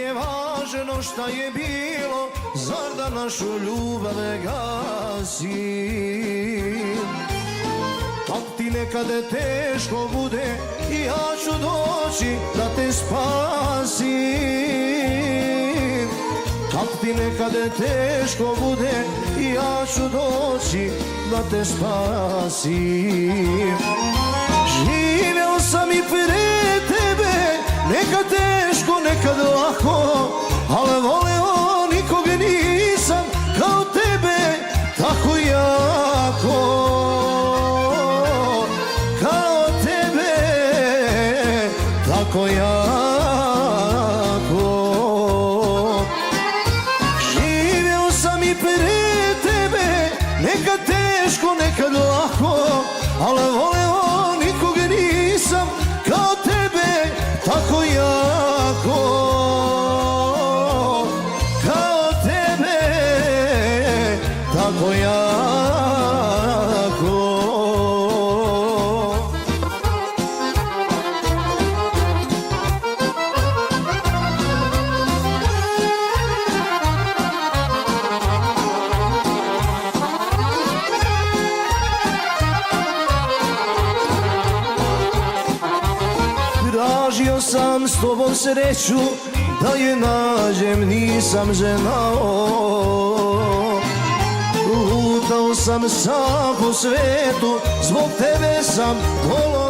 Nije važno šta je bilo, zar da našu ljubav gasi. Kad ti nekada teško bude, ja ću doći da te spasim. Kad ti nekada teško bude, ja ću doći da te spasim. Živeo sam i pre tebe, nekad teško, nekad lako, ali voleo nikog nisam kao tebe, tako jako. Kao tebe, tako jako. Živeo sam i pre tebe, nekad teško, nekad lako, ali voleo nikog nisam kao tebe, tako jako. Kao tebe, tako jako. Tražio sam s tobom sreću, da je nađem nisam ženao. Lutao sam sam po svetu, zbog tebe sam volao.